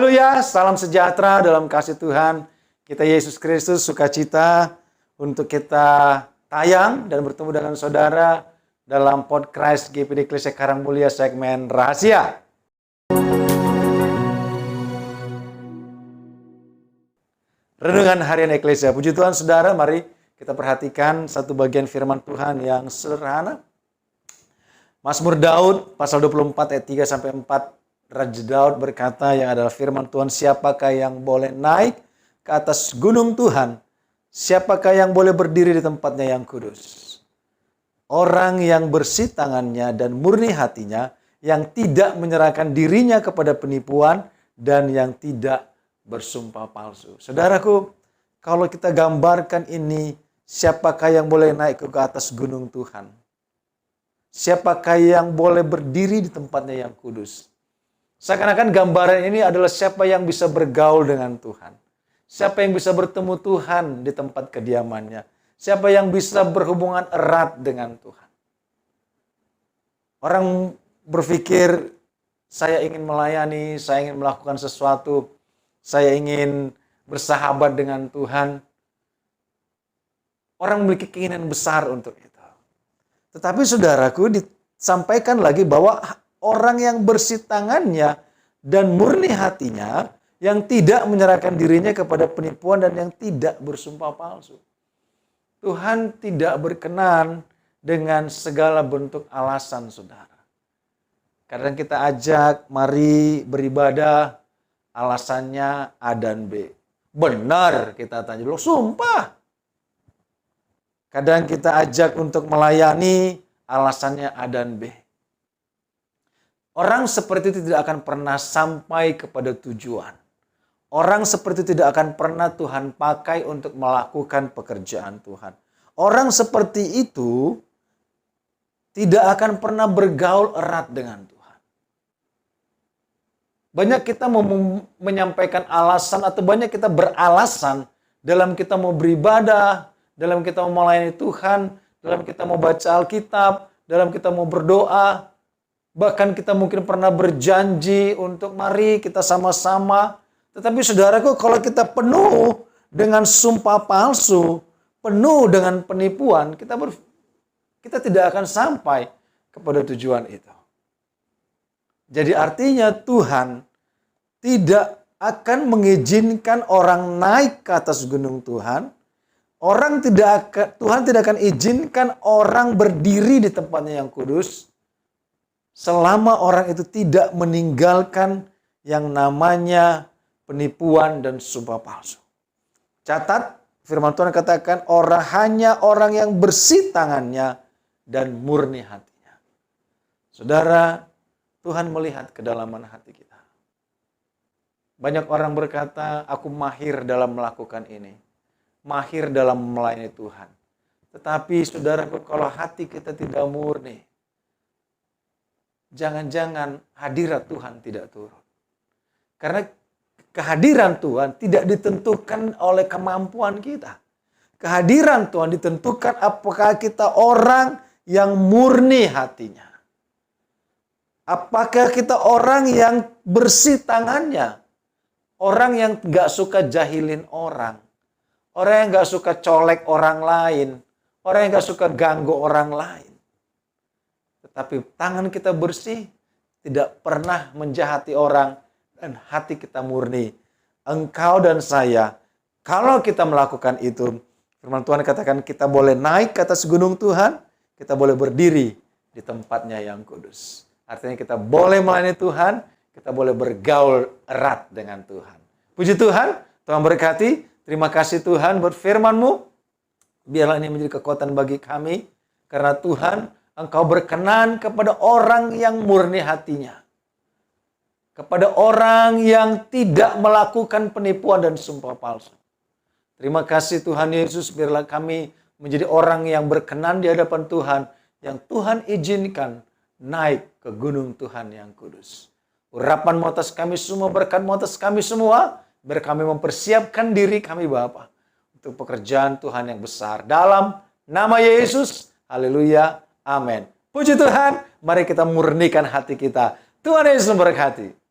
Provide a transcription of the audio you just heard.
Haleluya, salam sejahtera dalam kasih Tuhan kita Yesus Kristus, sukacita untuk kita tayang dan bertemu dengan saudara dalam podcast GPD Eklesia Karangmulia segmen Rahasia. Renungan Harian Eklesia. Puji Tuhan saudara, mari kita perhatikan satu bagian firman Tuhan yang sederhana. Mazmur Daud pasal 24 ayat 3 sampai 4. Raja Daud berkata yang adalah firman Tuhan, siapakah yang boleh naik ke atas gunung Tuhan? Siapakah yang boleh berdiri di tempatnya yang kudus? Orang yang bersih tangannya dan murni hatinya, yang tidak menyerahkan dirinya kepada penipuan dan yang tidak bersumpah palsu. Saudaraku, kalau kita gambarkan ini, siapakah yang boleh naik ke atas gunung Tuhan? Siapakah yang boleh berdiri di tempatnya yang kudus? Seakan-akan gambaran ini adalah siapa yang bisa bergaul dengan Tuhan. Siapa yang bisa bertemu Tuhan di tempat kediamannya. Siapa yang bisa berhubungan erat dengan Tuhan. Orang berpikir, saya ingin melayani, saya ingin melakukan sesuatu, saya ingin bersahabat dengan Tuhan. Orang memiliki keinginan besar untuk itu. Tetapi saudaraku, disampaikan lagi bahwa orang yang bersih tangannya dan murni hatinya, yang tidak menyerahkan dirinya kepada penipuan dan yang tidak bersumpah palsu. Tuhan tidak berkenan dengan segala bentuk alasan, saudara. Kadang kita ajak, mari beribadah, alasannya A dan B. Benar, kita tanya, loh sumpah. Kadang kita ajak untuk melayani, alasannya A dan B. Orang seperti itu tidak akan pernah sampai kepada tujuan. Orang seperti itu tidak akan pernah Tuhan pakai untuk melakukan pekerjaan Tuhan. Orang seperti itu tidak akan pernah bergaul erat dengan Tuhan. Banyak kita mau menyampaikan alasan atau banyak kita beralasan dalam kita mau beribadah, dalam kita mau melayani Tuhan, dalam kita mau baca Alkitab, dalam kita mau berdoa. Bahkan kita mungkin pernah berjanji untuk mari kita sama-sama. Tetapi saudaraku, kalau kita penuh dengan sumpah palsu, penuh dengan penipuan, kita tidak akan sampai kepada tujuan itu. Jadi artinya Tuhan tidak akan mengizinkan orang naik ke atas gunung Tuhan. Tuhan tidak akan izinkan orang berdiri di tempatnya yang kudus selama orang itu tidak meninggalkan yang namanya penipuan dan sumpah palsu. Catat, firman Tuhan katakan hanya orang yang bersih tangannya dan murni hatinya. Saudara, Tuhan melihat kedalaman hati kita. Banyak orang berkata, aku mahir dalam melakukan ini. Mahir dalam melayani Tuhan. Tetapi saudara, kalau hati kita tidak murni, jangan-jangan hadirat Tuhan tidak turun. Karena kehadiran Tuhan tidak ditentukan oleh kemampuan kita. Kehadiran Tuhan ditentukan apakah kita orang yang murni hatinya. Apakah kita orang yang bersih tangannya. Orang yang gak suka jahilin orang. Orang yang gak suka colek orang lain. Orang yang gak suka ganggu orang lain. Tapi tangan kita bersih, tidak pernah menjahati orang, dan hati kita murni. Engkau dan saya, kalau kita melakukan itu, firman Tuhan katakan kita boleh naik ke atas gunung Tuhan, kita boleh berdiri di tempatnya yang kudus. Artinya kita boleh melayani Tuhan, kita boleh bergaul erat dengan Tuhan. Puji Tuhan, Tuhan berkati. Terima kasih Tuhan buat firman-Mu. Biarlah ini menjadi kekuatan bagi kami, karena Tuhan, Engkau berkenan kepada orang yang murni hatinya. Kepada orang yang tidak melakukan penipuan dan sumpah palsu. Terima kasih Tuhan Yesus, biarlah kami menjadi orang yang berkenan di hadapan Tuhan. Yang Tuhan izinkan naik ke gunung Tuhan yang kudus. Urapan atas kami semua, berkat atas kami semua. Biar kami mempersiapkan diri kami Bapa untuk pekerjaan Tuhan yang besar. Dalam nama Yesus, haleluya. Amin. Puji Tuhan, mari kita murnikan hati kita. Tuhan Yesus memberkati.